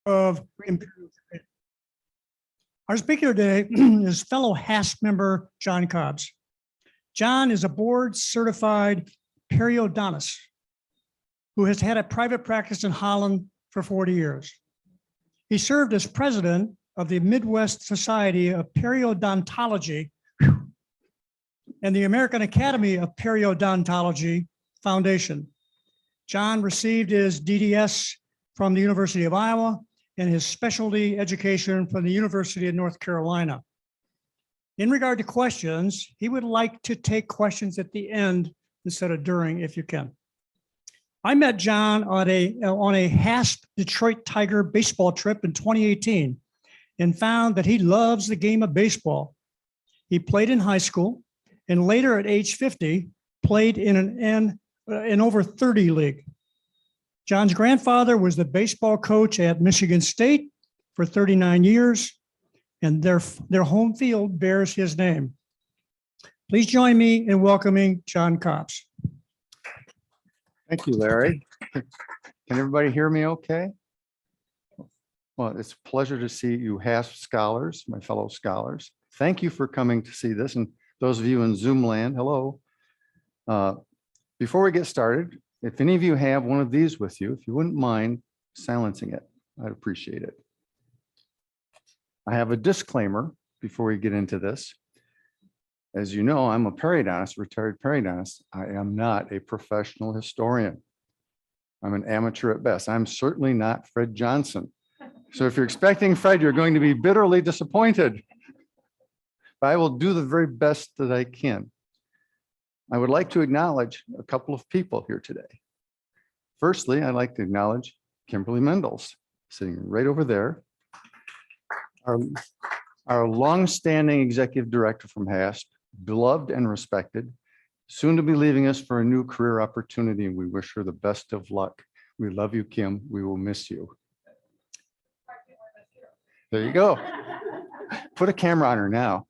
of Imperial. Our speaker today is fellow HASP member John Cobbs. John is a board certified periodontist who has had a private practice in Holland for 40 years. He served as president of the Midwest Society of Periodontology and the American Academy of Periodontology Foundation. John received his DDS from the University of Iowa and his specialty education from the University of North Carolina. In regard to questions, he would like to take questions at the end instead of during, if you can. I met John on a HASP Detroit Tiger baseball trip in 2018 and found that he loves the game of baseball. He played in high school and later at age 50, played in an over 30 league. John's grandfather was the baseball coach at Michigan State for 39 years, and their home field bears his name. Please join me in welcoming John Cobbs. Thank you, Larry. Can everybody hear me okay? Well, it's a pleasure to see you HASP scholars, my fellow scholars. Thank you for coming to see this, and those of you in Zoom land, hello. Before we get started, if any of you have one of these with you, if you wouldn't mind silencing it, I'd appreciate it. I have a disclaimer before we get into this. As you know, I'm a periodontist, retired periodontist. I am not a professional historian. I'm an amateur at best. I'm certainly not Fred Johnson. So if you're expecting Fred, you're going to be bitterly disappointed. But I will do the very best that I can. I would like to acknowledge a couple of people here today. Firstly, I'd like to acknowledge Kimberly Mendels, sitting right over there. Our longstanding executive director from HASP, beloved and respected, soon to be leaving us for a new career opportunity, and we wish her the best of luck. We love you, Kim. We will miss you. There you go. Put a camera on her now.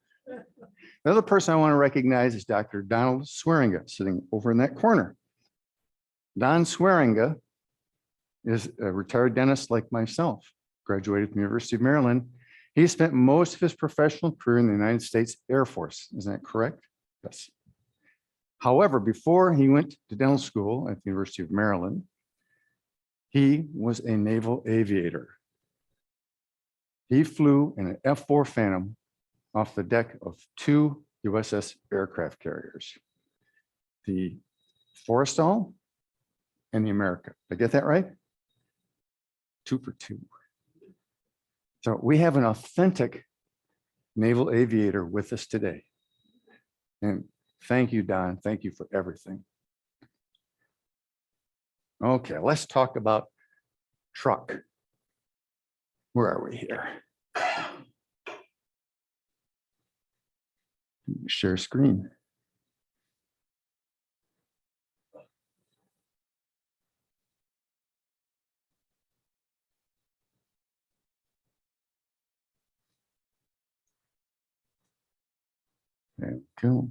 The other person I want to recognize is Dr. Donald Swearinga, sitting over in that corner. Don Swearinga is a retired dentist like myself, graduated from the University of Maryland. He spent most of his professional career in the United States Air Force. Isn't that correct? Yes. However, before he went to dental school at the University of Maryland, he was a naval aviator. He flew in an F-4 Phantom off the deck of 2 USS aircraft carriers, the Forrestal and the America. Did I get that right? 2 for 2. So we have an authentic naval aviator with us today. And thank you, Don. Thank you for everything. Okay, let's talk about Truk. Where are we here? Share screen. There we go.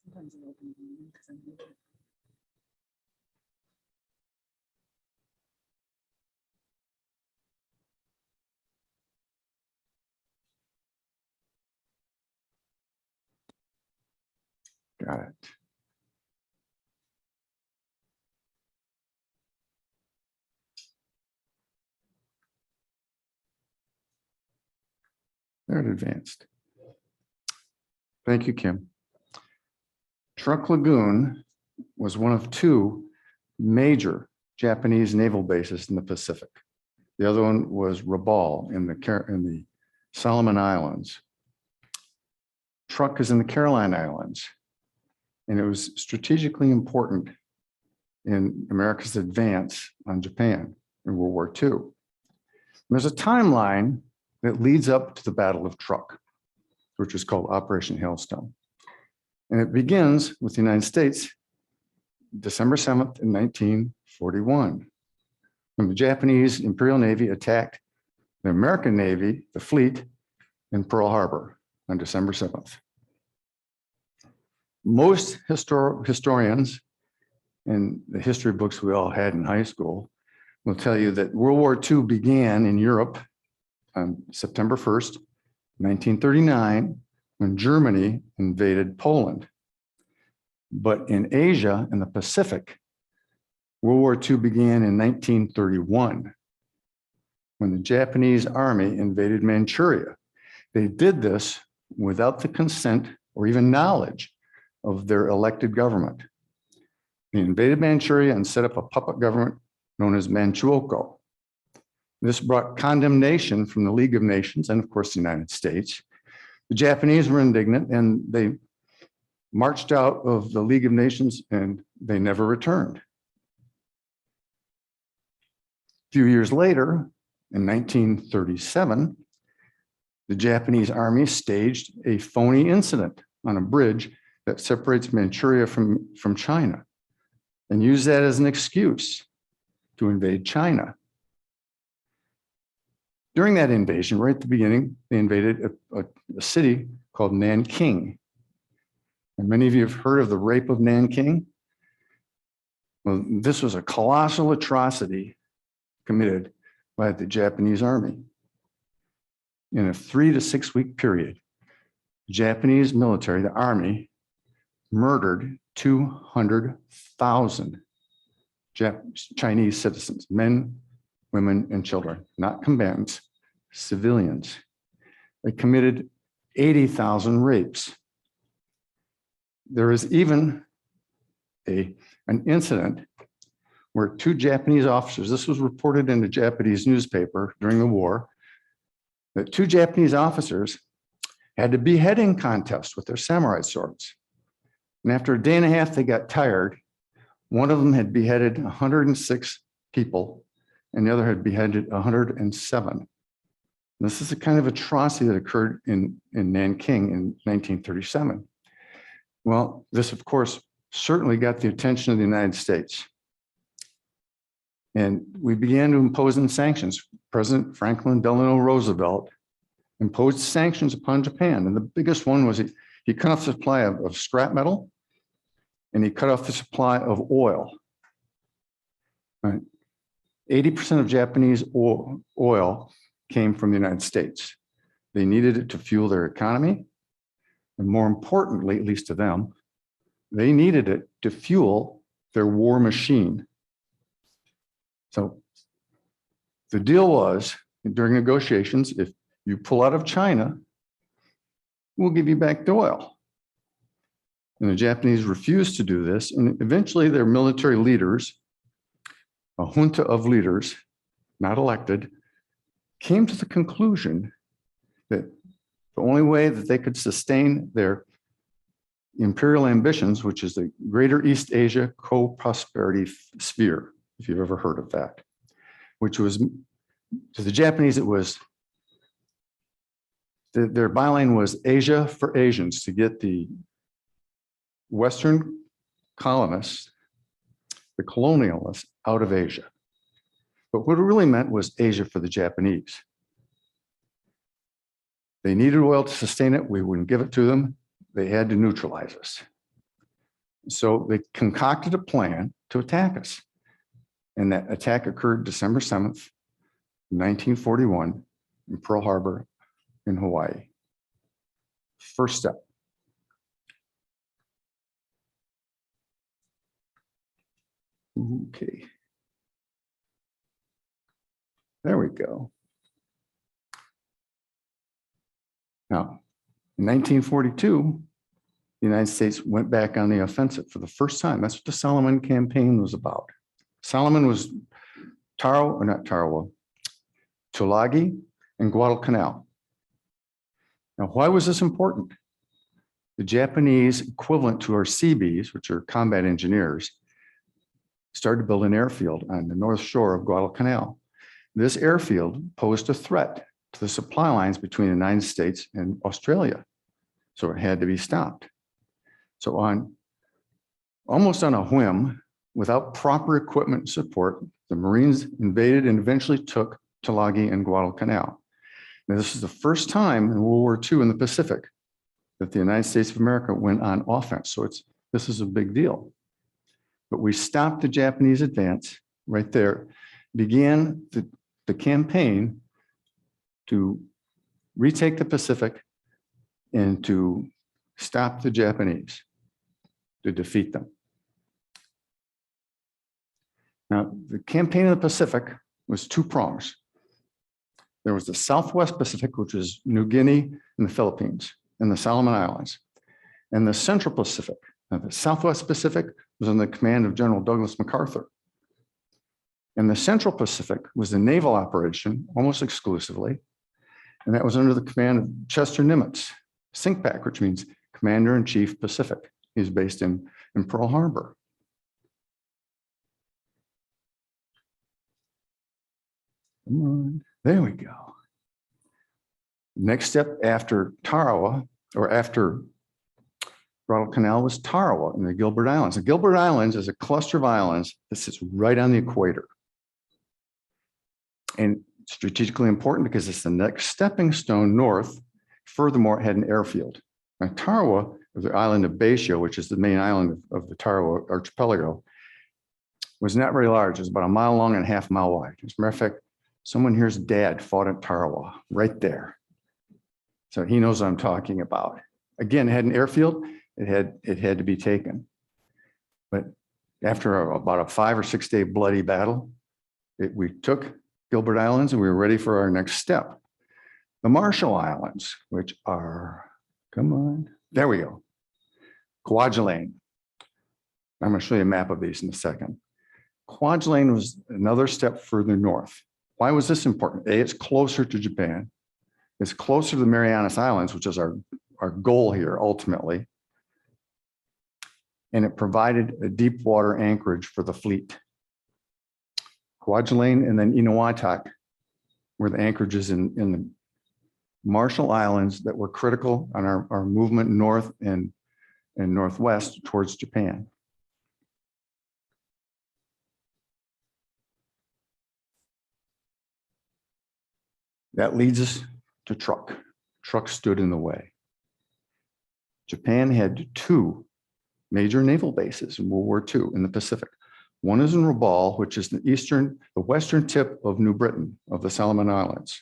Sometimes I open because I'm looking. Got it. There it advanced. Thank you, Kim. Truk Lagoon was one of 2 major Japanese naval bases in the Pacific. The other one was Rabaul in the Solomon Islands. Truk is in the Caroline Islands, and it was strategically important in America's advance on Japan in World War II. There's a timeline that leads up to the Battle of Truk, which was called Operation Hailstone. And it begins with the United States, December 7th in 1941, when the Japanese Imperial Navy attacked the American Navy, the fleet, in Pearl Harbor on December 7th. Most historians and the history books we all had in high school will tell you that World War II began in Europe on September 1st, 1939, when Germany invaded Poland. But in Asia and the Pacific, World War II began in 1931, when the Japanese army invaded Manchuria. They did this without the consent or even knowledge of their elected government. They invaded Manchuria and set up a puppet government known as Manchukuo. This brought condemnation from the League of Nations and, of course, the United States. The Japanese were indignant and they marched out of the League of Nations and they never returned. A few years later, in 1937, the Japanese army staged a phony incident on a bridge that separates Manchuria from China and used that as an excuse to invade China. During that invasion, right at the beginning, they invaded a city called Nanking. And many of you have heard of the rape of Nanking. Well, this was a colossal atrocity committed by the Japanese army. In a 3 to 6 week period, the Japanese military, the army, murdered 200,000 Chinese citizens, men, women, and children, not combatants, civilians. They committed 80,000 rapes. There is even an incident where 2 Japanese officers, this was reported in a Japanese newspaper during the war, that 2 Japanese officers had a beheading contest with their samurai swords. And after a day and a half, they got tired. One of them had beheaded 106 people, and the other had beheaded 107. This is the kind of atrocity that occurred in Nanking in 1937. Well, this, of course, certainly got the attention of the United States. And we began to impose sanctions. President Franklin Delano Roosevelt imposed sanctions upon Japan. And the biggest one was he cut off the supply of scrap metal, and he cut off the supply of oil. Right. 80% of Japanese oil came from the United States. They needed it to fuel their economy. And more importantly, at least to them, they needed it to fuel their war machine. So the deal was, during negotiations, if you pull out of China, we'll give you back the oil. And the Japanese refused to do this. And eventually their military leaders, a junta of leaders, not elected, came to the conclusion that the only way that they could sustain their imperial ambitions, which is the Greater East Asia Co-Prosperity Sphere, if you've ever heard of that, which was, to the Japanese, it was, their byline was Asia for Asians, to get the Western colonists, the colonialists, out of Asia. But what it really meant was Asia for the Japanese. They needed oil to sustain it. We wouldn't give it to them. They had to neutralize us. So they concocted a plan to attack us. And that attack occurred December 7th, 1941, in Pearl Harbor in Hawaii. First step. Okay. There we go. Now, in 1942, the United States went back on the offensive for the first time. That's what the Solomon campaign was about. Solomon was Tulagi and Guadalcanal. Now, why was this important? The Japanese equivalent to our Seabees, which are combat engineers, started to build an airfield on the north shore of Guadalcanal. This airfield posed a threat to the supply lines between the United States and Australia. So it had to be stopped. So almost on a whim, without proper equipment and support, the Marines invaded and eventually took Tulagi and Guadalcanal. Now, this is the first time in World War II in the Pacific that the United States of America went on offense. So this is a big deal. But we stopped the Japanese advance right there, began the campaign to retake the Pacific and to stop the Japanese, to defeat them. Now, the campaign of the Pacific was two prongs. There was the Southwest Pacific, which was New Guinea and the Philippines and the Solomon Islands, and the Central Pacific. Now, the Southwest Pacific was under the command of General Douglas MacArthur. And the Central Pacific was the naval operation almost exclusively, and that was under the command of Chester Nimitz, SINCPAC, which means Commander-in-Chief Pacific. He's based in Pearl Harbor. Come on, there we go. Next step after Tarawa, or after Guadalcanal, was Tarawa in the Gilbert Islands. The Gilbert Islands is a cluster of islands that sits right on the equator. And strategically important because it's the next stepping stone north. Furthermore, it had an airfield. Now, Tarawa, the island of Baisio, which is the main island of the Tarawa archipelago, was not very large. It was about a mile long and a half mile wide. As a matter of fact, someone here's dad fought at Tarawa, right there. So he knows what I'm talking about. Again, it had an airfield. It had to be taken. But after about a 5 or 6 day bloody battle, we took Gilbert Islands and we were ready for our next step. The Marshall Islands, which are, come on, there we go. Kwajalein. I'm going to show you a map of these in a second. Kwajalein was another step further north. Why was this important? A, it's closer to Japan. It's closer to the Marianas Islands, which is our goal here ultimately. And it provided a deep water anchorage for the fleet. Kwajalein and then Inuwatak were the anchorages in the Marshall Islands that were critical on our movement north and northwest towards Japan. That leads us to Truk. Truk stood in the way. Japan had 2 major naval bases in World War II in the Pacific. One is in Rabaul, which is the western tip of New Britain, of the Solomon Islands,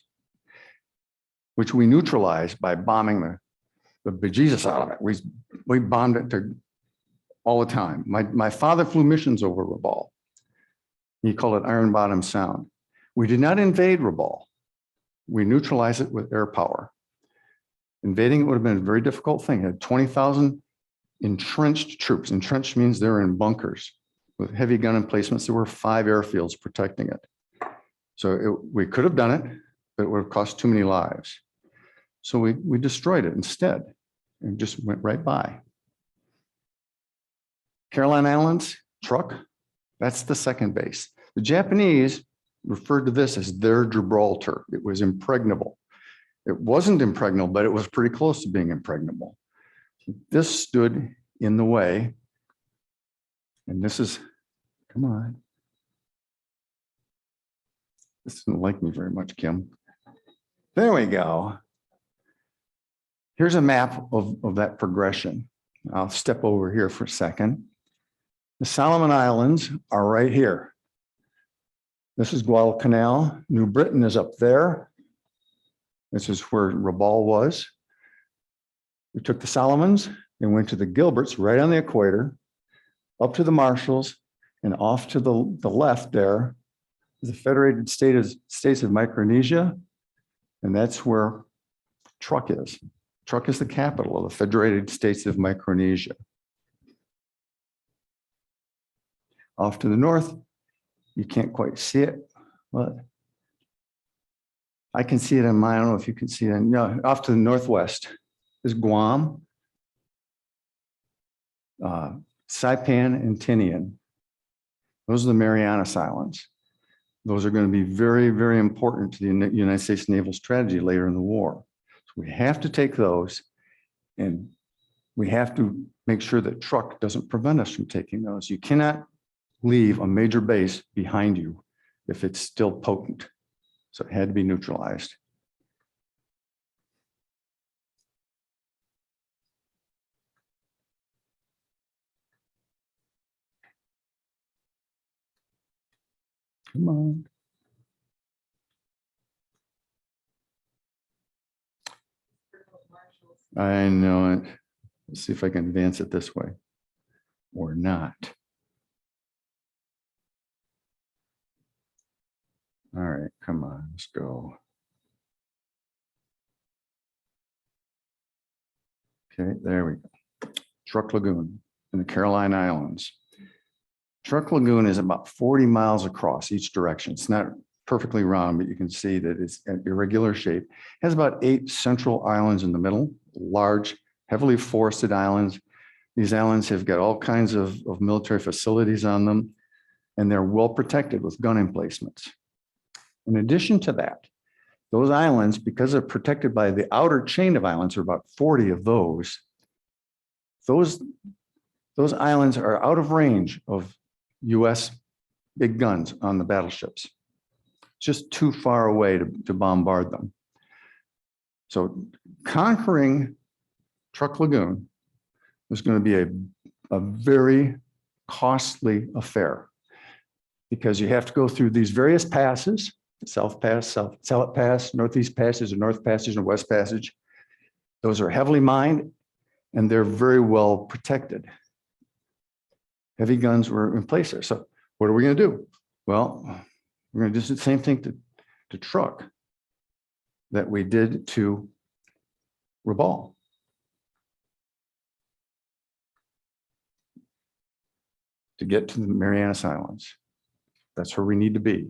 which we neutralized by bombing the bejesus out of it. We bombed it all the time. My father flew missions over Rabaul. He called it Iron Bottom Sound. We did not invade Rabaul. We neutralized it with air power. Invading it would have been a very difficult thing. It had 20,000 entrenched troops. Entrenched means they're in bunkers with heavy gun emplacements. There were 5 airfields protecting it. So we could have done it, but it would have cost too many lives. So we destroyed it instead and just went right by. Caroline Islands, Truk, that's the second base. The Japanese referred to this as their Gibraltar. It was impregnable. It wasn't impregnable, but it was pretty close to being impregnable. This stood in the way. And this is, come on. This doesn't like me very much, Kim. There we go. Here's a map of that progression. I'll step over here for a second. The Solomon Islands are right here. This is Guadalcanal. New Britain is up there. This is where Rabaul was. We took the Solomons and went to the Gilberts right on the equator, up to the Marshalls, and off to the left there is the Federated States of Micronesia. And that's where Truk is. Truk is the capital of the Federated States of Micronesia. Off to the north, you can't quite see it, but I can see it on mine. I don't know if you can see it. No, off to the northwest is Guam, Saipan, and Tinian. Those are the Marianas Islands. Those are going to be very, very important to the United States naval strategy later in the war. So we have to take those, and we have to make sure that Truk doesn't prevent us from taking those. You cannot leave a major base behind you if it's still potent. So it had to be neutralized. Come on. I know it. Let's see if I can advance it this way or not. All right, come on, let's go. Okay, there we go. Truk Lagoon in the Caroline Islands. Truk Lagoon is about 40 miles across each direction. It's not perfectly round, but you can see that it's an irregular shape. It has about 8 central islands in the middle, large, heavily forested islands. These islands have got all kinds of military facilities on them, and they're well protected with gun emplacements. In addition to that, those islands, because they're protected by the outer chain of islands, there are about 40 of those islands are out of range of US big guns on the battleships. Just too far away to bombard them. So conquering Truk Lagoon was going to be a very costly affair because you have to go through these various passes, South Pass, South Pass, Northeast Passage, and North Passage, and West Passage. Those are heavily mined and they're very well protected. Heavy guns were in place there. So what are we going to do? Well, we're going to do the same thing to Truk that we did to Rabaul. To get to the Marianas Islands. That's where we need to be.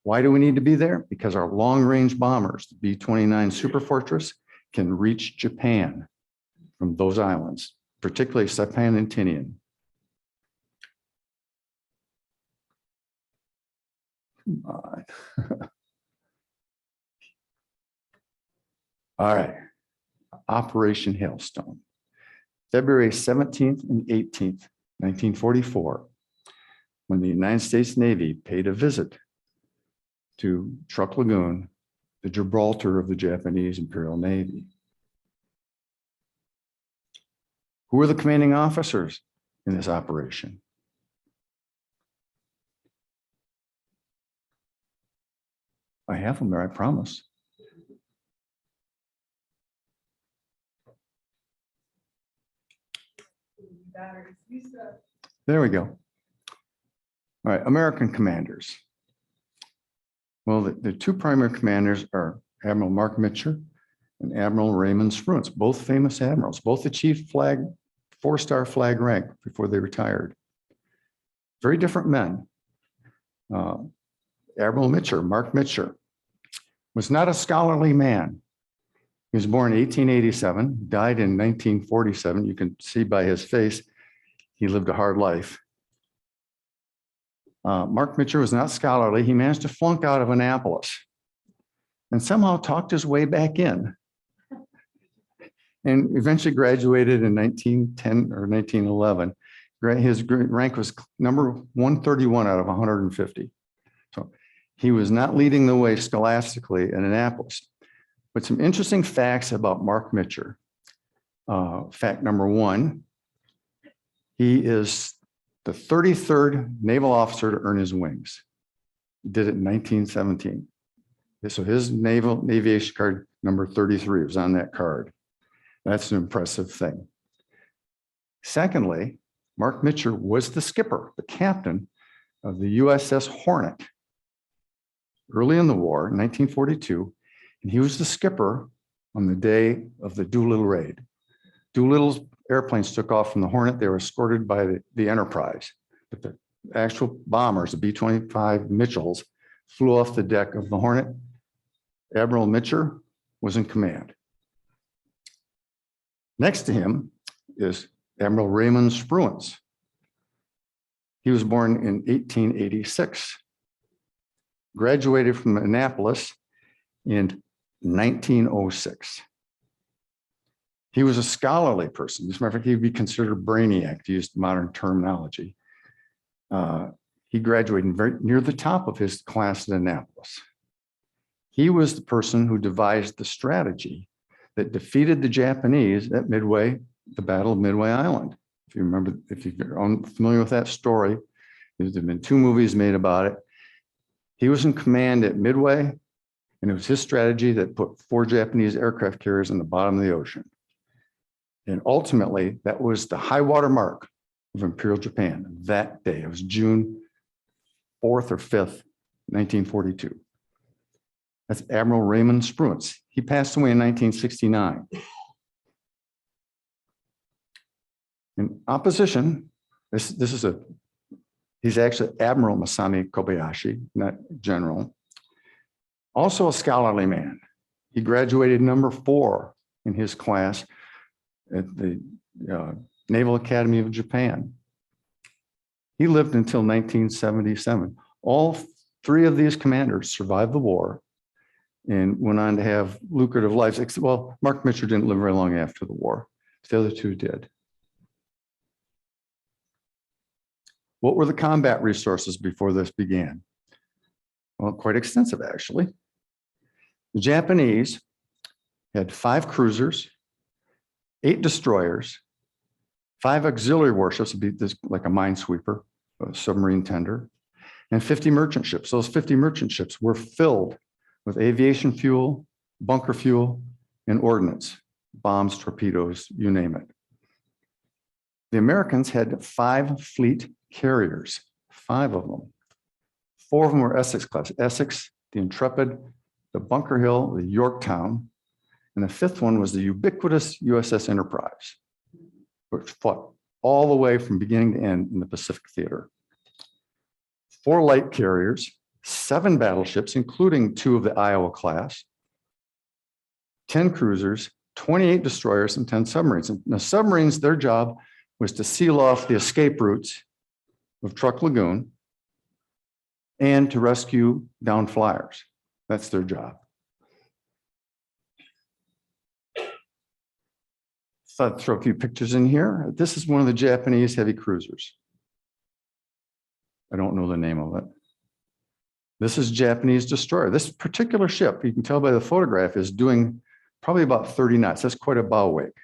Why do we need to be there? Because our long-range bombers, the B-29 Superfortress, can reach Japan from those islands, particularly Saipan and Tinian. Come on. All right, Operation Hailstone. February 17th and 18th, 1944, when the United States Navy paid a visit to Truk Lagoon, the Gibraltar of the Japanese Imperial Navy. Who were the commanding officers in this operation? I have them there, I promise. There we go. All right, American commanders. Well, the 2 primary commanders are Admiral Mark Mitcher and Admiral Raymond Spruance, both famous admirals, both achieved 4-star flag rank before they retired. Very different men. Admiral Mitcher, Mark Mitcher, was not a scholarly man. He was born in 1887, died in 1947. You can see by his face, he lived a hard life. Mark Mitcher was not scholarly. He managed to flunk out of Annapolis and somehow talked his way back in and eventually graduated in 1910 or 1911. His rank was number 131 out of 150. So he was not leading the way scholastically in Annapolis. But some interesting facts about Mark Mitcher. Fact number 1, he is the 33rd naval officer to earn his wings. He did it in 1917. So his naval aviation card number 33 was on that card. That's an impressive thing. Secondly, Mark Mitcher was the skipper, the captain of the USS Hornet early in the war, 1942, and he was the skipper on the day of the Doolittle raid. Doolittle's airplanes took off from the Hornet. They were escorted by the Enterprise, but the actual bombers, the B-25 Mitchells, flew off the deck of the Hornet. Admiral Mitcher was in command. Next to him is Admiral Raymond Spruance. He was born in 1886, graduated from Annapolis in 1906. He was a scholarly person. As a matter of fact, he'd be considered a brainiac, to use modern terminology. He graduated very near the top of his class in Annapolis. He was the person who devised the strategy that defeated the Japanese at Midway, the Battle of Midway Island. If you remember, if you're familiar with that story, there's been 2 movies made about it. He was in command at Midway, and it was his strategy that put 4 Japanese aircraft carriers in the bottom of the ocean. And ultimately, that was the high water mark of Imperial Japan that day. It was June 4th or 5th, 1942. That's Admiral Raymond Spruance. He passed away in 1969. In opposition, he's actually Admiral Masami Kobayashi, not general. Also a scholarly man. He graduated number 4 in his class at the Naval Academy of Japan. He lived until 1977. All 3 of these commanders survived the war and went on to have lucrative lives. Well, Mark Mitchell didn't live very long after the war. The other 2 did. What were the combat resources before this began? Well, quite extensive, actually. The Japanese had 5 cruisers, 8 destroyers, 5 auxiliary warships, would be this, like a minesweeper, a submarine tender, and 50 merchant ships. Those 50 merchant ships were filled with aviation fuel, bunker fuel, and ordnance, bombs, torpedoes, you name it. The Americans had 5 fleet carriers, 5 of them. 4 of them were Essex class, Essex, the Intrepid, the Bunker Hill, the Yorktown, and the 5th one was the ubiquitous USS Enterprise, which fought all the way from beginning to end in the Pacific Theater. 4 light carriers, 7 battleships, including 2 of the Iowa class, 10 cruisers, 28 destroyers, and 10 submarines. And the submarines, their job was to seal off the escape routes of Truk Lagoon and to rescue downed flyers. That's their job. So I'd throw a few pictures in here. This is one of the Japanese heavy cruisers. I don't know the name of it. This is Japanese destroyer. This particular ship, you can tell by the photograph, is doing probably about 30 knots. That's quite a bow wake.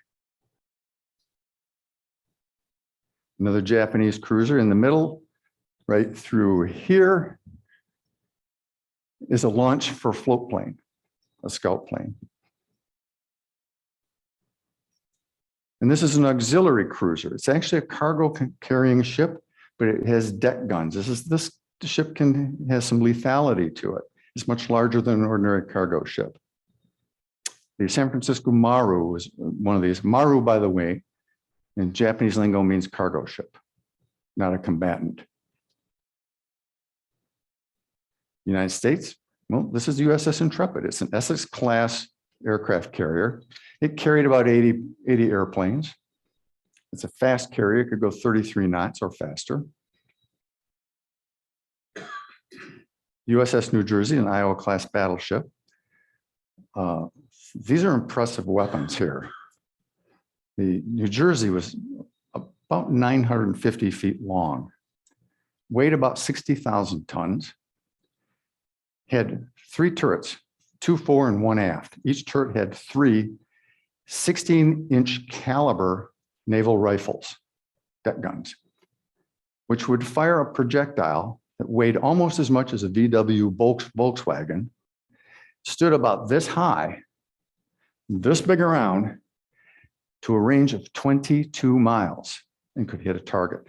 Another Japanese cruiser in the middle, right through here, is a launch for a float plane, a scout plane. And this is an auxiliary cruiser. It's actually a cargo carrying ship, but it has deck guns. This ship has some lethality to it. It's much larger than an ordinary cargo ship. The San Francisco Maru was one of these. Maru, by the way, in Japanese lingo means cargo ship, not a combatant. United States, well, this is the USS Intrepid. It's an Essex class aircraft carrier. It carried about 80 airplanes. It's a fast carrier. It could go 33 knots or faster. USS New Jersey, an Iowa class battleship. These are impressive weapons here. The New Jersey was about 950 feet long, weighed about 60,000 tons, had 3 turrets, 2 fore and 1 aft. Each turret had 3 16-inch caliber naval rifles, deck guns, which would fire a projectile that weighed almost as much as a VW Volkswagen, stood about this high, this big around, to a range of 22 miles and could hit a target,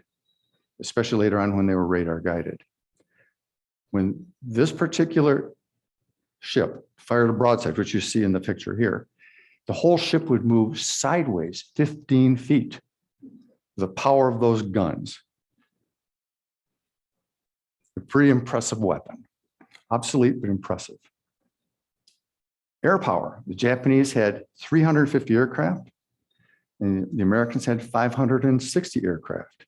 especially later on when they were radar guided. When this particular ship fired a broadside, which you see in the picture here, the whole ship would move sideways 15 feet. The power of those guns. A pretty impressive weapon. Obsolete, but impressive. Air power. The Japanese had 350 aircraft, and the Americans had 560 aircraft.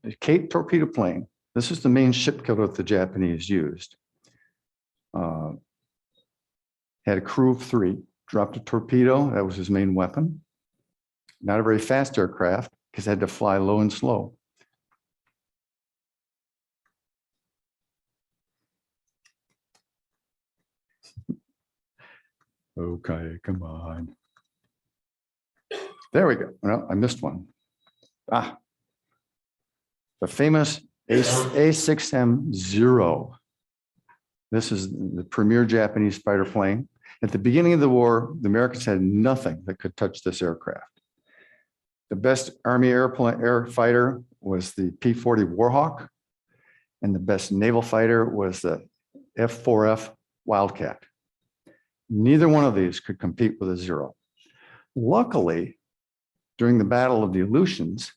The Cape torpedo plane. This is the main ship killer that the Japanese used. Had a crew of 3, dropped a torpedo. That was his main weapon. Not a very fast aircraft because it had to fly low and slow. Okay, come on. There we go. No, I missed one. Ah. The famous A6M0. This is the premier Japanese fighter plane. At the beginning of the war, the Americans had nothing that could touch this aircraft. The best Army air fighter was the P-40 Warhawk, and the best naval fighter was the F-4F Wildcat. Neither one of these could compete with a Zero. Luckily, during the Battle of the Aleutians,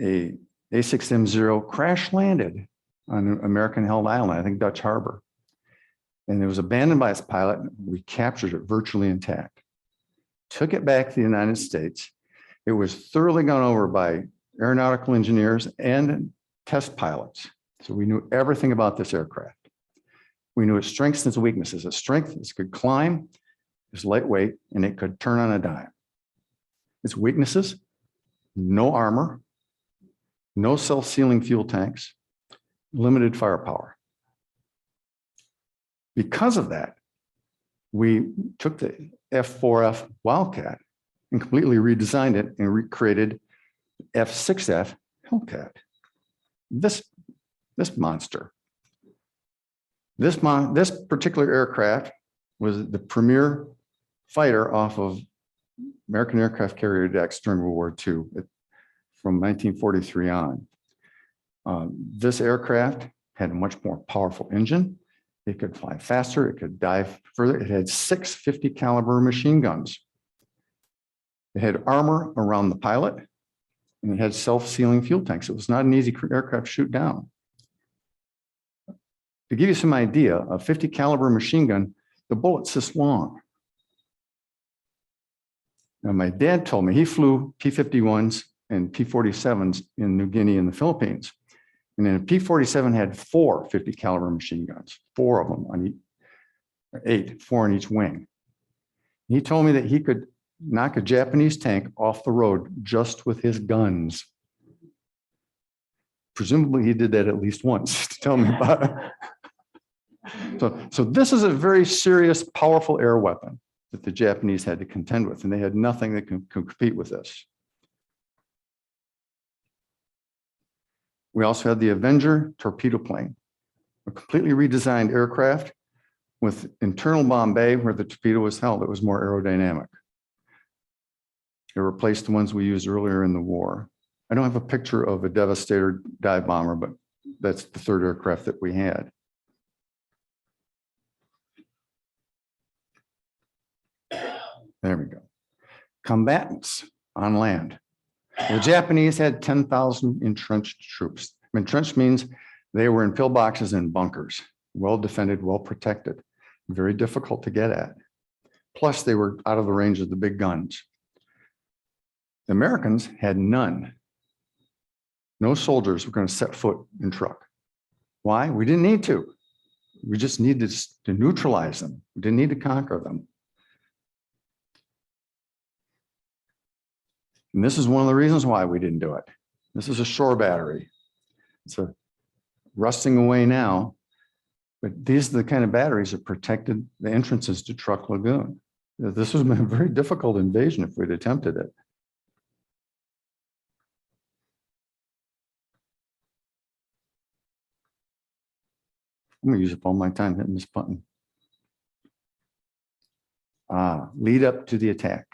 a A6M0 crash landed on an American-held island, I think Dutch Harbor. And it was abandoned by its pilot. We captured it virtually intact. Took it back to the United States. It was thoroughly gone over by aeronautical engineers and test pilots. So we knew everything about this aircraft. We knew its strengths and its weaknesses. Its strength, it could climb, it's lightweight, and it could turn on a dime. Its weaknesses, no armor, no self-sealing fuel tanks, limited firepower. Because of that, we took the F-4F Wildcat and completely redesigned it and recreated F-6F Hellcat. This monster. This particular aircraft was the premier fighter off of American aircraft carrier decks during World War II from 1943 on. This aircraft had a much more powerful engine. It could fly faster. It could dive further. It had 6 50 caliber machine guns. It had armor around the pilot, and it had self-sealing fuel tanks. It was not an easy aircraft to shoot down. To give you some idea, a 50 caliber machine gun, the bullet's this long. Now, my dad told me he flew P-51s and P-47s in New Guinea and the Philippines. And then a P-47 had 4 50 caliber machine guns, 4 of them on each, 8, 4 on each wing. He told me that he could knock a Japanese tank off the road just with his guns. Presumably he did that at least once to tell me about it. So this is a very serious, powerful air weapon that the Japanese had to contend with, and they had nothing that could compete with this. We also had the Avenger torpedo plane, a completely redesigned aircraft with internal bomb bay where the torpedo was held. It was more aerodynamic. It replaced the ones we used earlier in the war. I don't have a picture of a Devastator dive bomber, but that's the third aircraft that we had. There we go. Combatants on land. The Japanese had 10,000 entrenched troops. Entrenched means they were in pillboxes and bunkers, well defended, well protected, very difficult to get at. Plus, they were out of the range of the big guns. The Americans had none. No soldiers were going to set foot in Truk. Why? We didn't need to. We just needed to neutralize them. We didn't need to conquer them. And this is one of the reasons why we didn't do it. This is a shore battery. It's a rusting away now, but these are the kind of batteries that protected the entrances to Truk Lagoon. This was a very difficult invasion if we'd attempted it. I'm gonna use up all my time hitting this button. Lead up to the attack.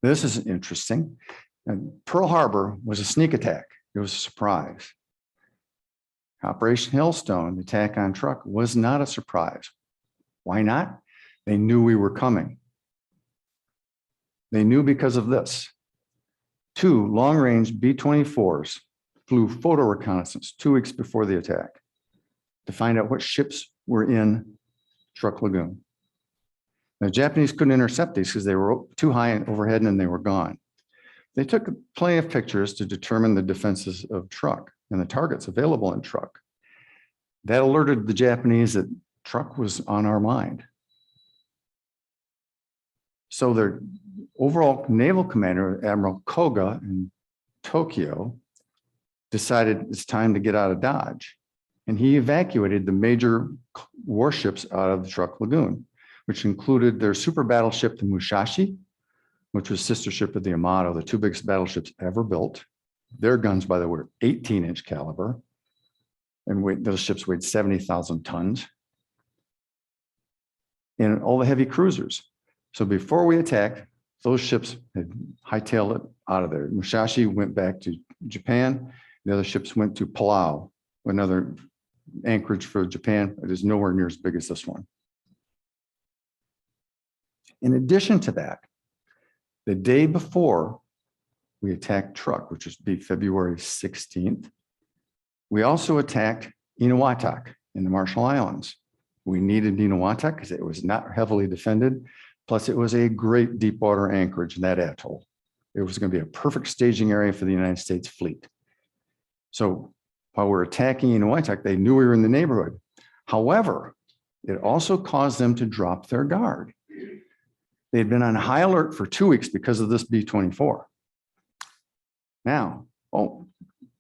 This is interesting. And Pearl Harbor was a sneak attack. It was a surprise. Operation Hailstone, the attack on Truk, was not a surprise. Why not? They knew we were coming. They knew because of this. 2 long-range B-24s flew photo reconnaissance 2 weeks before the attack to find out what ships were in Truk Lagoon. The Japanese couldn't intercept these because they were too high overhead and they were gone. They took plenty of pictures to determine the defenses of Truk and the targets available in Truk. That alerted the Japanese that Truk was on our mind. So their overall naval commander, Admiral Koga in Tokyo, decided it's time to get out of Dodge. And he evacuated the major warships out of the Truk Lagoon, which included their super battleship, the Musashi, which was sister ship of the Armado, the two biggest battleships ever built. Their guns, by the way, were 18-inch caliber. And those ships weighed 70,000 tons. And all the heavy cruisers. So before we attacked, those ships had hightailed it out of there. Musashi went back to Japan. The other ships went to Palau, another anchorage for Japan. It is nowhere near as big as this one. In addition to that, the day before we attacked Truk, which was be February 16th, we also attacked Eniwetok in the Marshall Islands. We needed Eniwetok because it was not heavily defended. Plus, it was a great deep water anchorage in that atoll. It was going to be a perfect staging area for the United States fleet. So while we're attacking Eniwetok, they knew we were in the neighborhood. However, it also caused them to drop their guard. They had been on high alert for 2 weeks because of this B-24. Now, oh,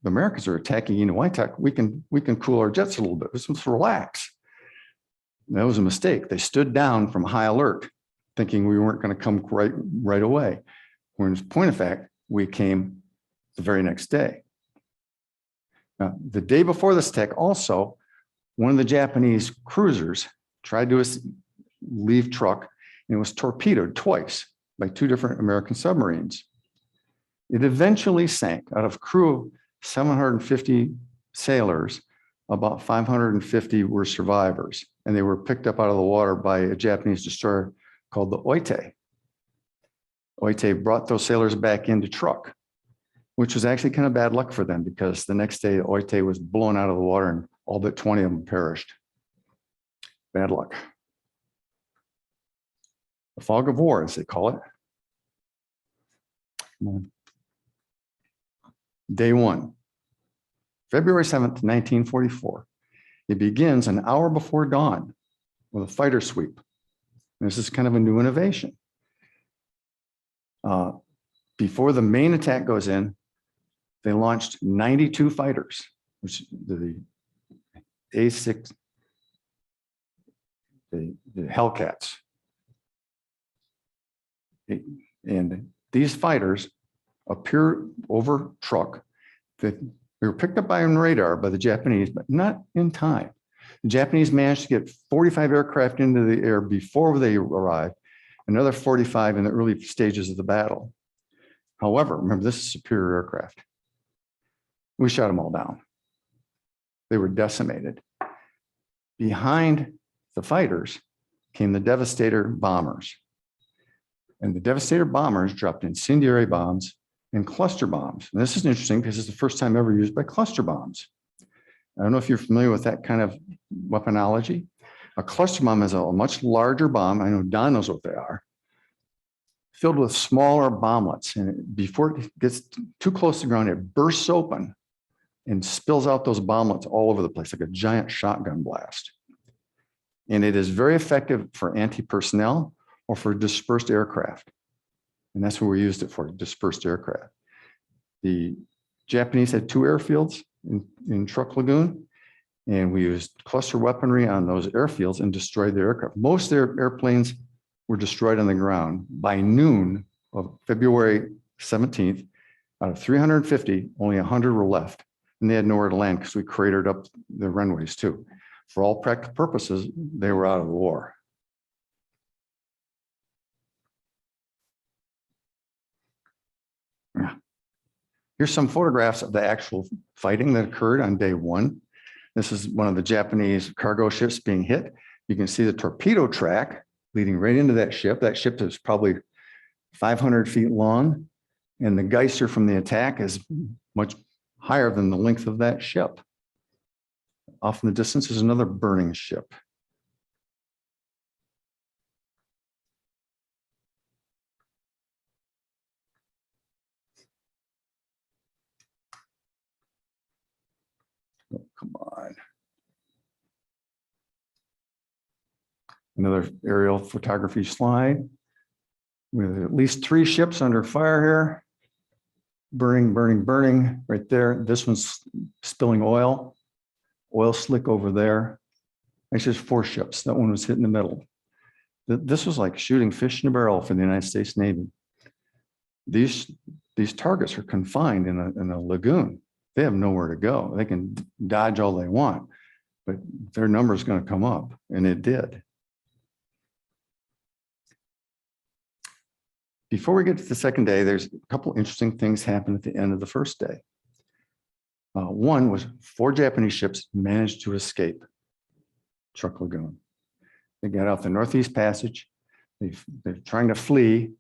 the Americans are attacking Eniwetok. We can cool our jets a little bit. Let's relax. That was a mistake. They stood down from high alert, thinking we weren't going to come right away. When in point of fact, we came the very next day. Now, the day before this attack, also, one of the Japanese cruisers tried to leave Truk and it was torpedoed twice by two different American submarines. It eventually sank. Out of crew of 750 sailors, about 550 were survivors, and they were picked up out of the water by a Japanese destroyer called the Oite. Oite brought those sailors back into Truk, which was actually kind of bad luck for them because the next day Oite was blown out of the water and all but 20 of them perished. Bad luck. The fog of war, as they call it. Day one, February 7th, 1944. It begins an hour before dawn with a fighter sweep. And this is kind of a new innovation. Before the main attack goes in, they launched 92 fighters, which the A6, the Hellcats. And these fighters appear over Truk. They were picked up by radar by the Japanese, but not in time. The Japanese managed to get 45 aircraft into the air before they arrived, another 45 in the early stages of the battle. However, remember, this is superior aircraft. We shot them all down. They were decimated. Behind the fighters came the Devastator bombers. And the Devastator bombers dropped incendiary bombs and cluster bombs. And this is interesting because it's the first time ever used by cluster bombs. I don't know if you're familiar with that kind of weaponology. A cluster bomb is a much larger bomb. I know Don knows what they are. Filled with smaller bomblets. And before it gets too close to the ground, it bursts open and spills out those bomblets all over the place, like a giant shotgun blast. And it is very effective for anti-personnel or for dispersed aircraft. And that's what we used it for, dispersed aircraft. The Japanese had two airfields in Truk Lagoon, and we used cluster weaponry on those airfields and destroyed their aircraft. Most of their airplanes were destroyed on the ground. By noon of February 17th, out of 350, only 100 were left, and they had nowhere to land because we cratered up the runways too. For all practical purposes, they were out of the war. Here's some photographs of the actual fighting that occurred on day one. This is one of the Japanese cargo ships being hit. You can see the torpedo track leading right into that ship. That ship is probably 500 feet long, and the geyser from the attack is much higher than the length of that ship. Off in the distance is another burning ship. Oh, come on. Another aerial photography slide with at least 3 ships under fire here. Burning, burning, burning right there. This one's spilling oil slick over there. Actually, there's 4 ships. That one was hit in the middle. This was like shooting fish in a barrel for the United States Navy. these targets are confined in a lagoon. They have nowhere to go. They can dodge all they want, but their number is going to come up, and it did. Before we get to the second day, there's a couple interesting things happened at the end of the first day. One was 4 Japanese ships managed to escape Truk Lagoon. They got out the Northeast Passage. They're trying to flee,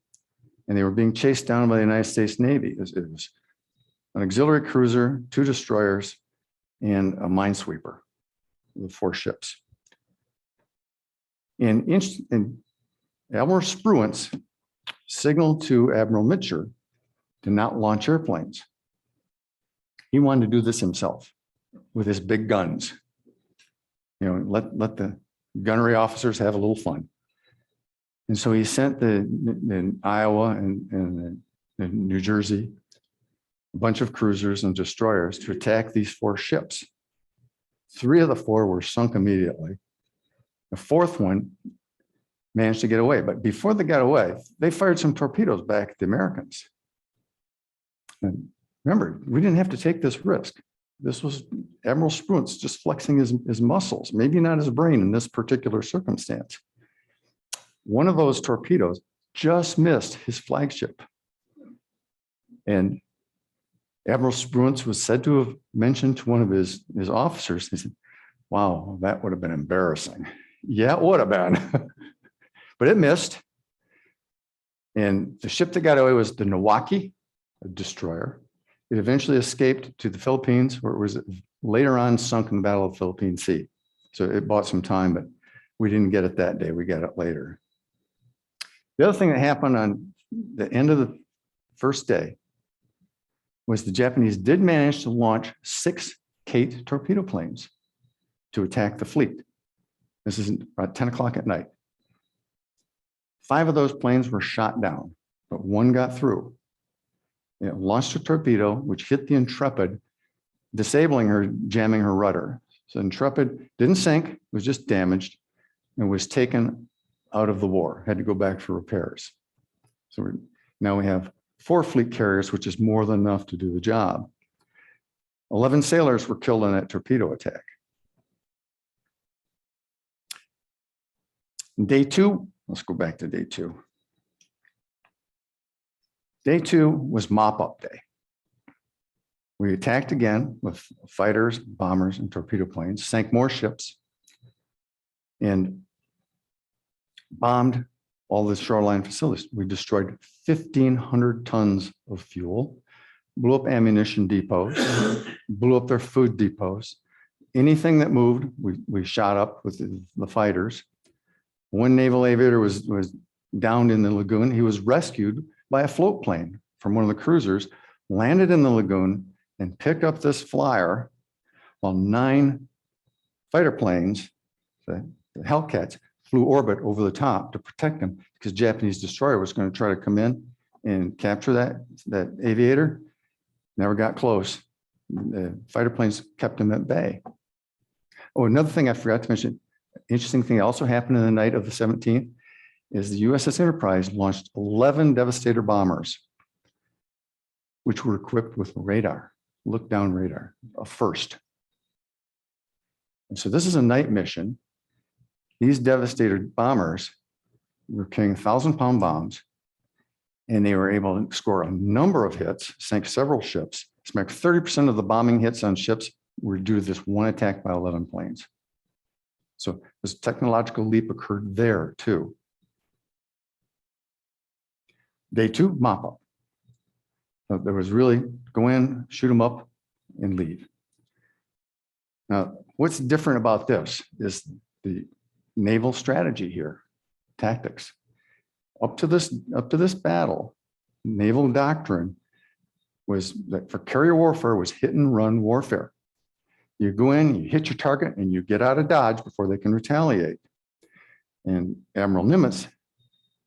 and they were being chased down by the United States Navy. It was an auxiliary cruiser, 2 destroyers, and a minesweeper with 4 ships. And Admiral Spruance signaled to Admiral Mitcher to not launch airplanes. He wanted to do this himself with his big guns. You know, let the gunnery officers have a little fun. And so he sent the Iowa and the New Jersey, a bunch of cruisers and destroyers to attack these 4 ships. 3 of the 4 were sunk immediately. The 4th one managed to get away. But before they got away, they fired some torpedoes back at the Americans. And remember, we didn't have to take this risk. This was Admiral Spruance just flexing his muscles, maybe not his brain in this particular circumstance. One of those torpedoes just missed his flagship. And Admiral Spruance was said to have mentioned to one of his officers, he said, "Wow, that would have been embarrassing." Yeah, it would have been. But it missed. And the ship that got away was the Milwaukee, a destroyer. It eventually escaped to the Philippines, where it was later on sunk in the Battle of the Philippine Sea. So it bought some time, but we didn't get it that day. We got it later. The other thing that happened on the end of the first day was the Japanese did manage to launch 6 Kate torpedo planes to attack the fleet. This is about 10 o'clock at night. 5 of those planes were shot down, but 1 got through. It launched a torpedo, which hit the Intrepid, disabling her, jamming her rudder. So Intrepid didn't sink, was just damaged, and was taken out of the war, had to go back for repairs. So now we have 4 fleet carriers, which is more than enough to do the job. 11 sailors were killed in that torpedo attack. Day 2, let's go back to day 2. Day 2 was mop-up day. We attacked again with fighters, bombers, and torpedo planes, sank more ships, and bombed all the shoreline facilities. We destroyed 1,500 tons of fuel, blew up ammunition depots, blew up their food depots. Anything that moved, we shot up with the fighters. 1 naval aviator was downed in the lagoon. He was rescued by a float plane from one of the cruisers, landed in the lagoon, and picked up this flyer while 9 fighter planes, the Hellcats, flew orbit over the top to protect him, because Japanese destroyer was going to try to come in and capture that aviator. Never got close. The fighter planes kept him at bay. Oh, another thing I forgot to mention, interesting thing also happened in the night of the 17th, is the USS Enterprise launched 11 Devastator bombers, which were equipped with radar, look-down radar, a first. And so this is a night mission. These Devastator bombers were carrying 1,000-pound bombs, and they were able to score a number of hits, sank several ships. It's like 30% of the bombing hits on ships were due to this one attack by 11 planes. So this technological leap occurred there too. Day 2, mop up. So there was really go in, shoot them up, and leave. Now, what's different about this is the naval strategy here, tactics. Up to this battle, naval doctrine was that for carrier warfare was hit and run warfare. You go in, you hit your target, and you get out of Dodge before they can retaliate. And Admiral Nimitz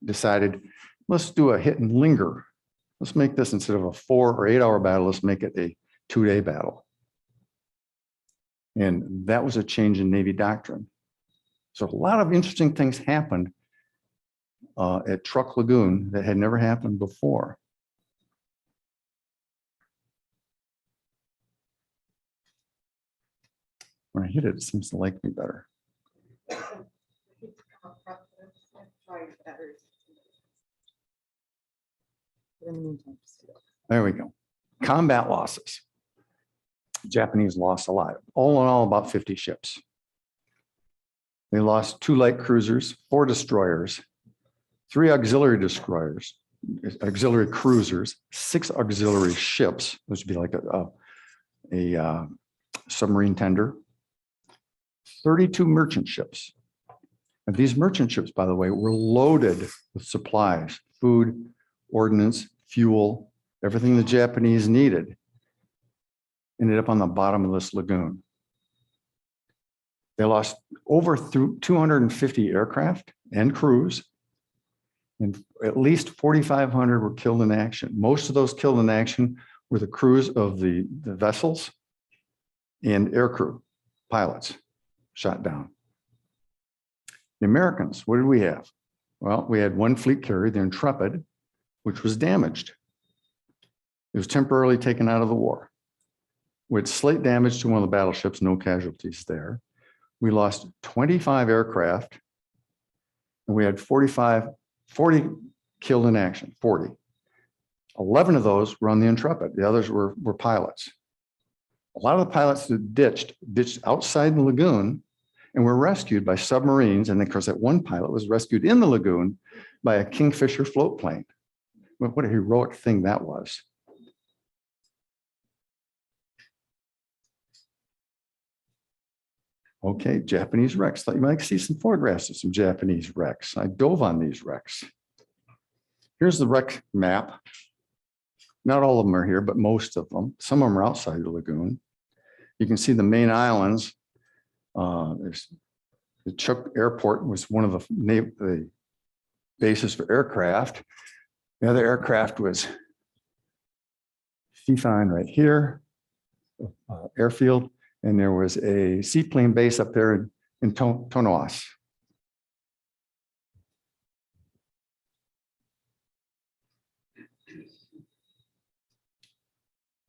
decided, let's do a hit and linger. Let's make this, instead of a 4 or 8 hour battle, let's make it a 2-day battle. And that was a change in Navy doctrine. So a lot of interesting things happened at Truk Lagoon that had never happened before. When I hit it, it seems to like me better. But in the meantime, just do it. There we go. Combat losses. Japanese lost a lot. All in all, about 50 ships. They lost 2 light cruisers, 4 destroyers, 3 auxiliary destroyers, auxiliary cruisers, 6 auxiliary ships, which would be like a submarine tender, 32 merchant ships. And these merchant ships, by the way, were loaded with supplies, food, ordnance, fuel, everything the Japanese needed, ended up on the bottom of this lagoon. They lost over 250 aircraft and crews, and at least 4,500 were killed in action. Most of those killed in action were the crews of the vessels and aircrew pilots shot down. The Americans, what did we have? Well, we had 1 fleet carrier, the Intrepid, which was damaged. It was temporarily taken out of the war. With slight damage to one of the battleships, no casualties there. We lost 25 aircraft, and we had 40 killed in action, 40. 11 of those were on the Intrepid. The others were pilots. A lot of the pilots that ditched outside the lagoon and were rescued by submarines. And of course, that one pilot was rescued in the lagoon by a Kingfisher float plane. What a heroic thing that was. Okay, Japanese wrecks. Thought you might see some photographs of some Japanese wrecks. I dove on these wrecks. Here's the wreck map. Not all of them are here, but most of them. Some of them are outside the lagoon. You can see the main islands. There's the Truk Airport was one of the bases for aircraft. The other aircraft was Fifan right here, airfield, and there was a seaplane base up there in Tonoas.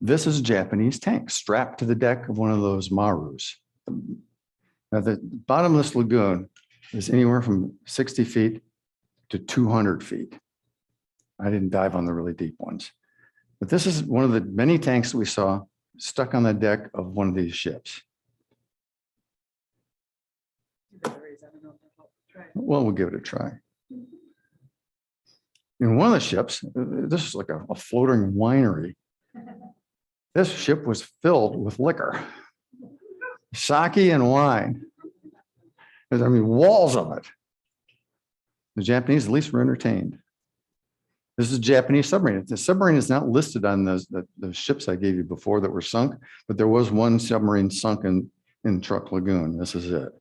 This is a Japanese tank strapped to the deck of one of those Marus. Now, the bottom of this lagoon is anywhere from 60 feet to 200 feet. I didn't dive on the really deep ones. But this is one of the many tanks that we saw stuck on the deck of one of these ships. Well, we'll give it a try. In one of the ships, this is like a floating winery. This ship was filled with liquor, sake and wine. I mean, walls of it. The Japanese at least were entertained. This is a Japanese submarine. The submarine is not listed on the ships I gave you before that were sunk, but there was one submarine sunk in Truk Lagoon. This is it.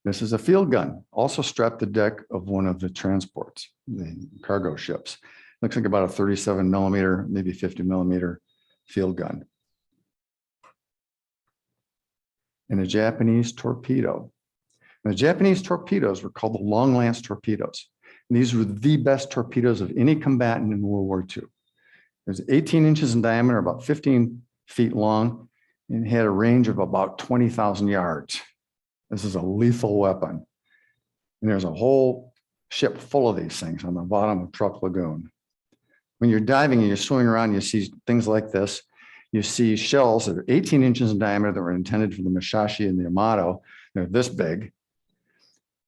This is a field gun, also strapped to the deck of one of the transports, the cargo ships. Looks like about a 37 millimeter, maybe 50 millimeter field gun. And a Japanese torpedo. And the Japanese torpedoes were called the long lance torpedoes. And these were the best torpedoes of any combatant in World War II. It was 18 inches in diameter, about 15 feet long, and had a range of about 20,000 yards. This is a lethal weapon. And there's a whole ship full of these things on the bottom of Truk Lagoon. When you're diving and you're swimming around, you see things like this. You see shells that are 18 inches in diameter that were intended for the Musashi and the Yamato. They're this big.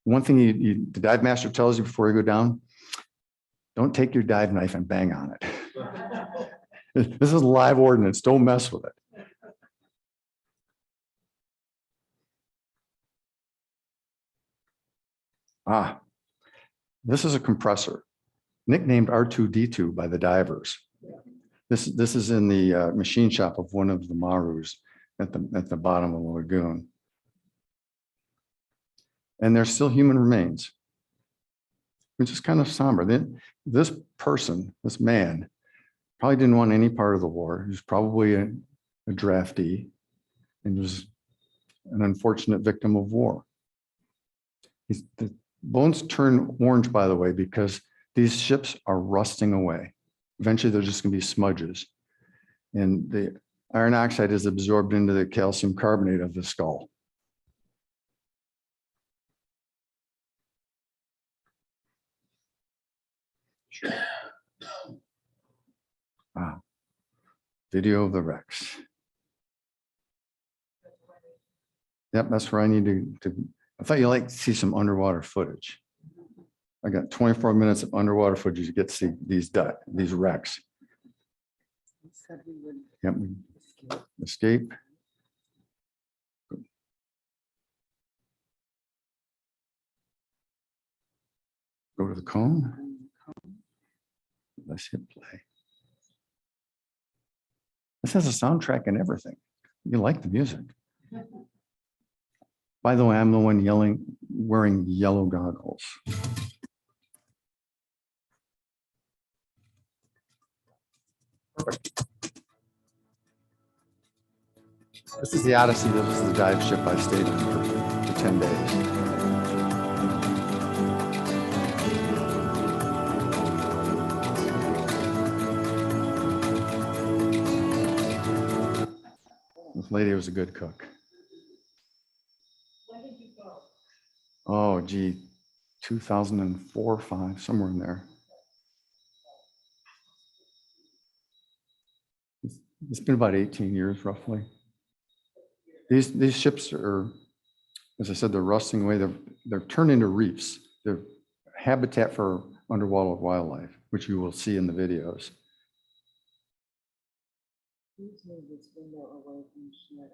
One thing the dive master tells you before you go down, don't take your dive knife and bang on it. This is live ordnance. Don't mess with it. This is a compressor, nicknamed R2D2 by the divers. This is in the machine shop of one of the Marus at the bottom of the lagoon. And there's still human remains, which is kind of somber. This person, this man, probably didn't want any part of the war. He was probably a draftee and was an unfortunate victim of war. The bones turn orange, by the way, because these ships are rusting away. eventually there's just going to be smudges. And the iron oxide is absorbed into the calcium carbonate of the skull. Wow. Video of the wrecks. Yep, that's where I need I thought you'd like to see some underwater footage. I got 24 minutes of underwater footage to get to see these wrecks. We said we would Yep, escape. escape. Go to the cone. Let's hit play. This has a soundtrack and everything. You like the music. By the way, I'm the one wearing yellow goggles. Perfect. This is the Odyssey. This is the dive ship I stayed on for 10 days. This lady was a good cook. Oh, gee, 2004, 5, somewhere in there. It's been about 18 years roughly. These ships are, as I said, they're rusting away. They're turned into reefs. They're habitat for underwater wildlife, which you will see in the videos. Please move this window away from shared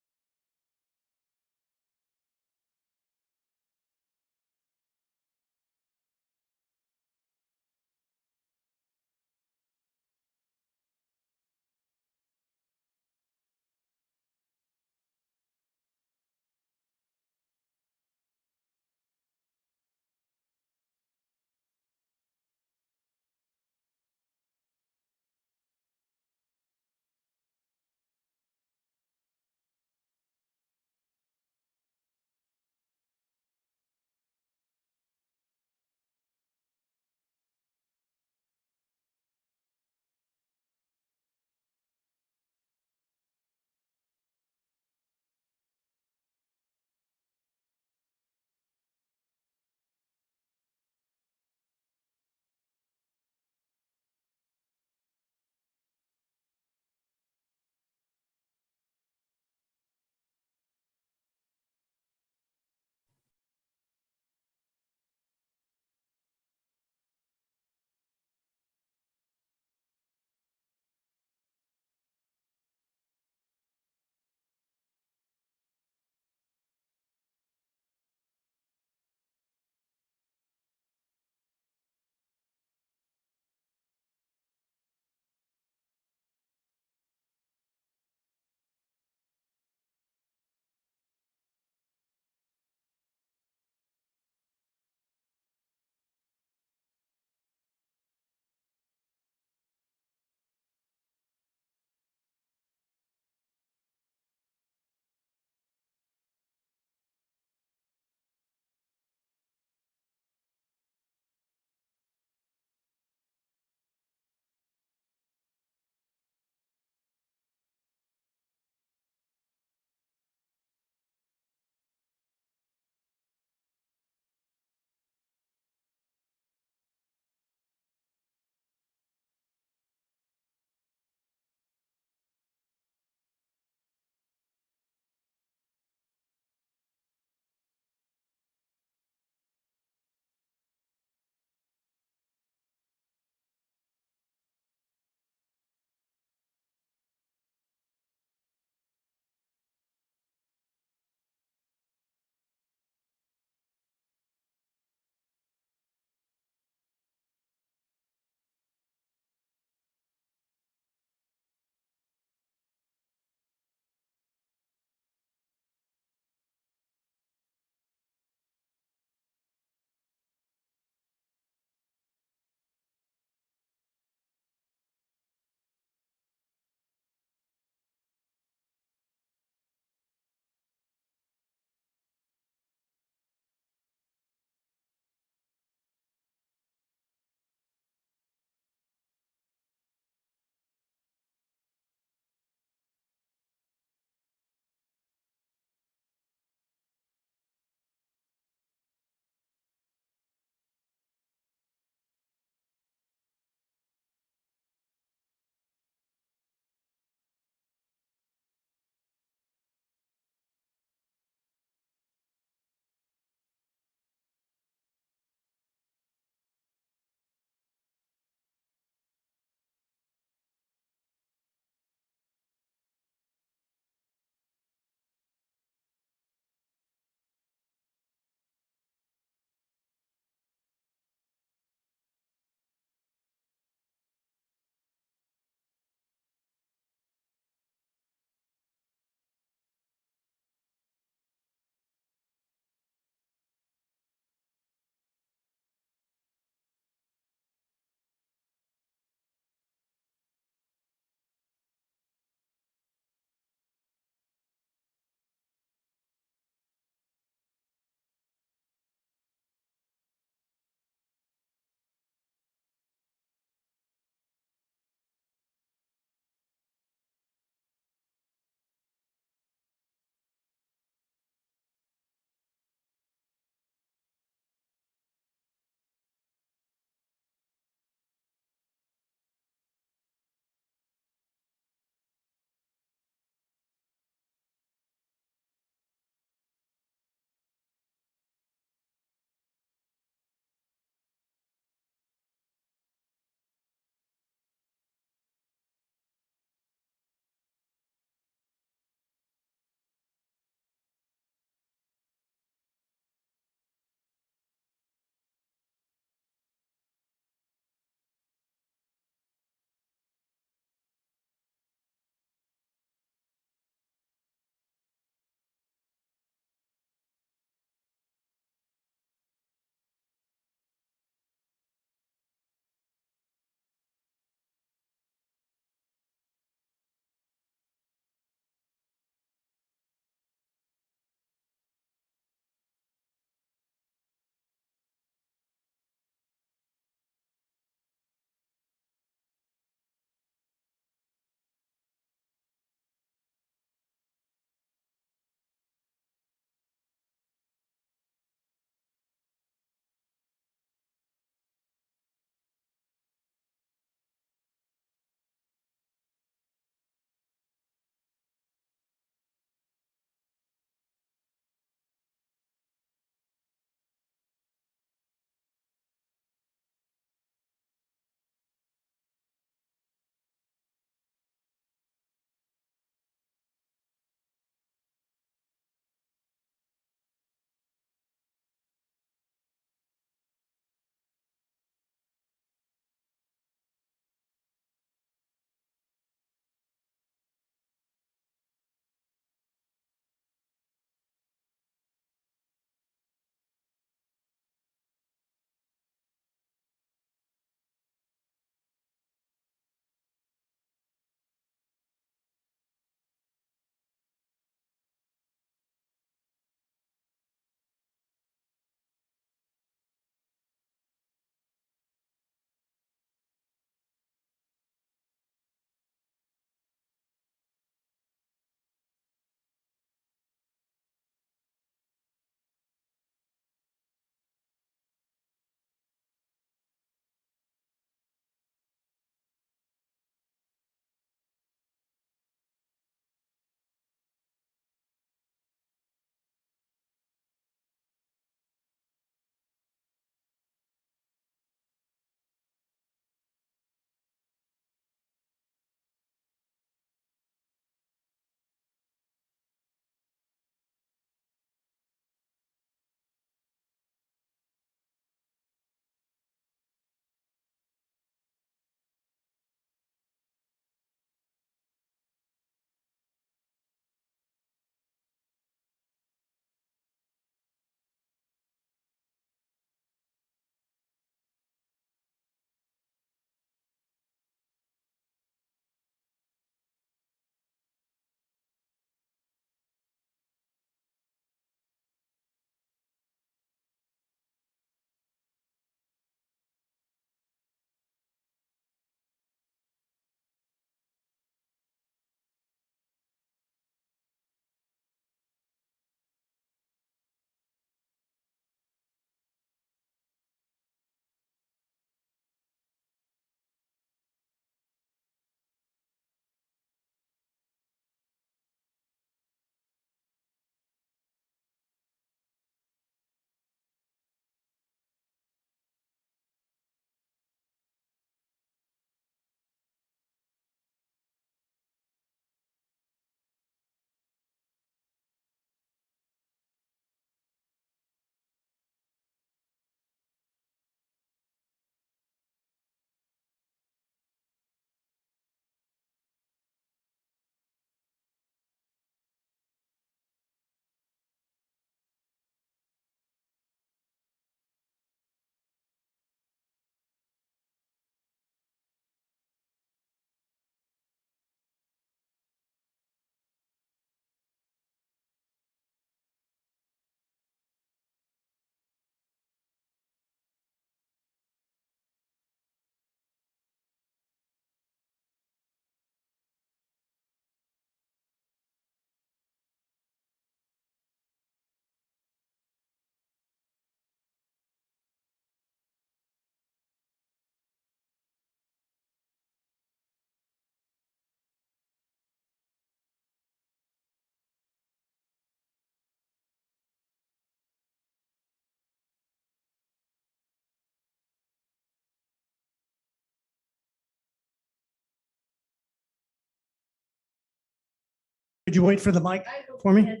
Could you wait for the mic for me?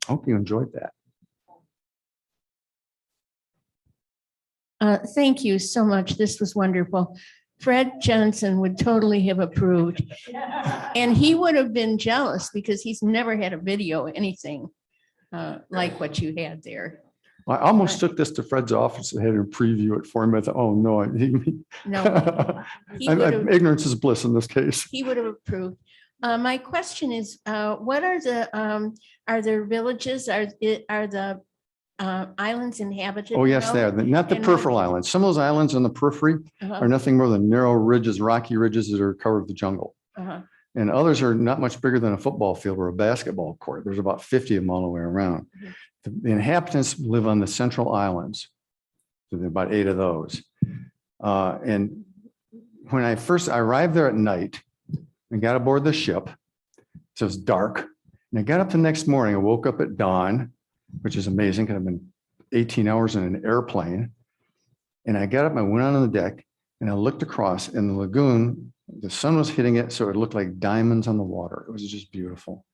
Hope you enjoyed that. Thank you so much. This was wonderful. Fred Johnson would totally have approved. And he would have been jealous because he's never had a video, anything like what you had there. I almost took this to Fred's office and had him preview it for me. I thought, oh, no. No, he would have- Ignorance is bliss in this case. he would have approved. My question is, what are there villages? Are the islands inhabited? Oh, yes, now? they are. Not the And peripheral islands. Some of those islands on the periphery Uh-huh, are nothing more than narrow ridges, rocky ridges that are covered with the jungle. uh-huh. And others are not much bigger than a football field or a basketball court. There's about 50 of them all the way around. Mhm. The inhabitants live on the central islands. So there are about 8 of those. And when I first arrived there at night and got aboard the ship, so it's dark. And I got up the next morning, I woke up at dawn, which is amazing because I've been 18 hours in an airplane. And I got up, I went out on the deck and I looked across in the lagoon. The sun was hitting it, so it looked like diamonds on the water. It was just beautiful.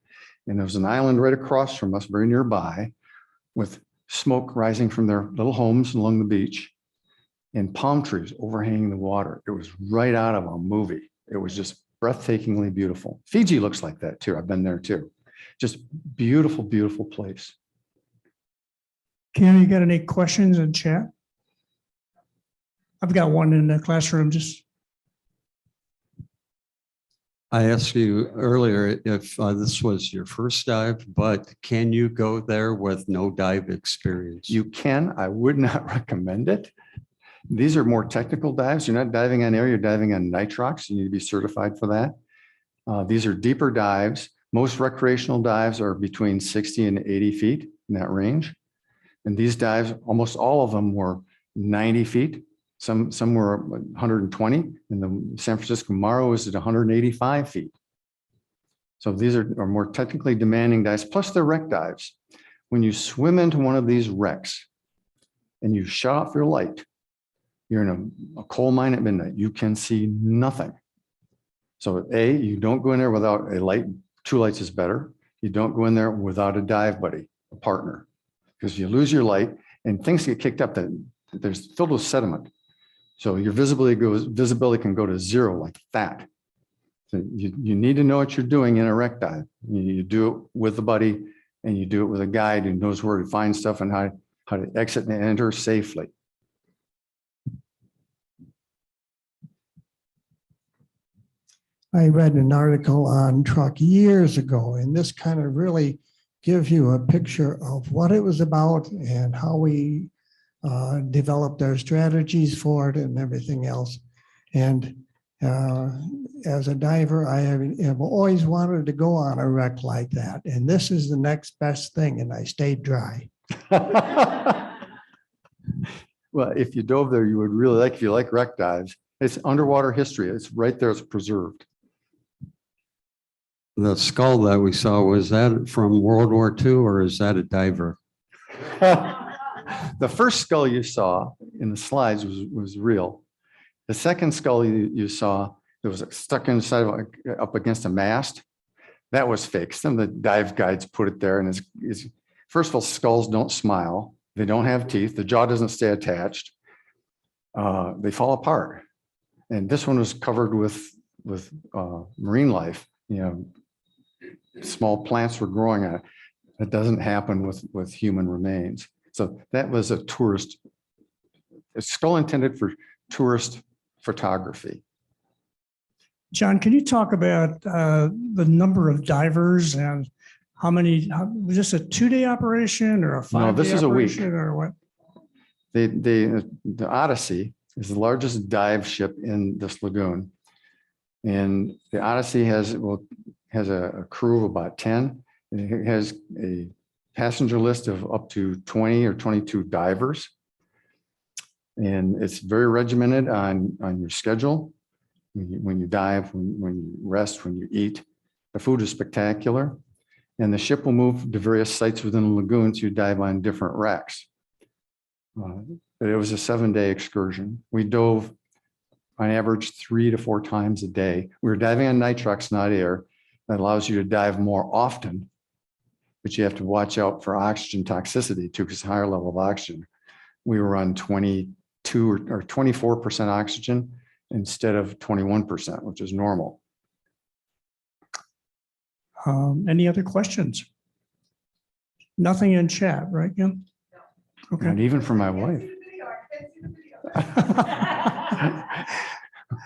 And there was an island right across from us, very nearby, with smoke rising from their little homes along the beach and palm trees overhanging the water. It was right out of a movie. It was just breathtakingly beautiful. Fiji looks like that too. I've been there too. Just beautiful, beautiful place. Ken, you got any questions in chat? I've got one in the classroom, just. I asked you earlier if this was your first dive, but can you go there with no dive experience? You can, I would not recommend it. These are more technical dives. You're not diving on air, you're diving on nitrox. You need to be certified for that. These are deeper dives. Most recreational dives are between 60 and 80 feet in that range. And these dives, almost all of them were 90 feet. Some were 120, and the San Francisco Maro is at 185 feet. So these are more technically demanding dives, plus they're wreck dives. When you swim into one of these wrecks and you shut off your light, you're in a coal mine at midnight, you can see nothing. So A, you don't go in there without a light. 2 lights is better. You don't go in there without a dive buddy, a partner, because you lose your light and things get kicked up that there's filled with sediment. So your visibility can go to 0 like that. So you need to know what you're doing in a wreck dive. You do it with a buddy and you do it with a guide who knows where to find stuff and how to exit and enter safely. I read an article on Truk years ago, and this kind of really gives you a picture of what it was about and how we developed our strategies for it and everything else. And as a diver, I have always wanted to go on a wreck like that. And this is the next best thing, and I stayed dry. Well, if you dove there, you would really like, if you like wreck dives, it's underwater history. It's right there, it's preserved. The skull that we saw, was that from World War II or is that a diver? The first skull you saw in the slides was real. The second skull you saw that was stuck inside of up against a mast, that was fake. Some of the dive guides put it there, and it's first of all, skulls don't smile. They don't have teeth. The jaw doesn't stay attached. They fall apart. And this one was covered with marine life. You know, small plants were growing on it. That doesn't happen with human remains. So that was a skull intended for tourist photography. John, can you talk about the number of divers and how many, was this a 2-day operation or a 5-day No, this is a week. operation or what? The Odyssey is the largest dive ship in this lagoon. And the Odyssey has a crew of about 10. And it has a passenger list of up to 20 or 22 divers. And it's very regimented on your schedule. When you dive, when you rest, when you eat. The food is spectacular. And the ship will move to various sites within the lagoon to dive on different wrecks. But it was a 7-day excursion. We dove on average 3 to 4 times a day. We were diving on nitrox, not air. That allows you to dive more often, but you have to watch out for oxygen toxicity too, because higher level of oxygen. We were on 22 or 24% oxygen instead of 21%, which is normal. Any other questions? Nothing in chat, right, Kim? Okay. Not even for my wife.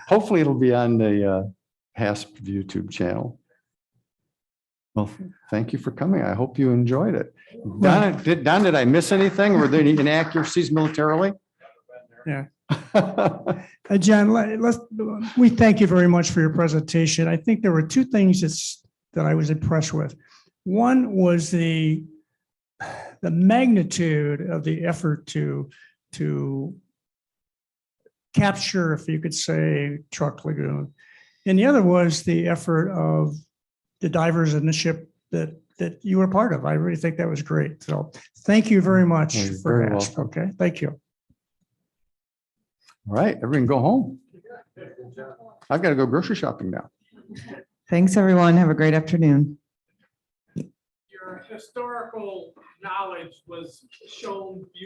Hopefully it'll be on the HASP YouTube channel. Well, thank you for coming. I hope you enjoyed it. Don, did I miss anything? Were there any inaccuracies militarily? Yeah. John, we thank you very much for your presentation. I think there were two things that I was impressed with. One was the magnitude of the effort to capture, if you could say, Truk Lagoon. And the other was the effort of the divers in the ship that you were part of. I really think that was great. So thank you very much You're for very that. welcome. Okay, thank you. All right, everyone go home. I've got to go grocery shopping now. Thanks, everyone. Have a great afternoon. Your historical knowledge was shown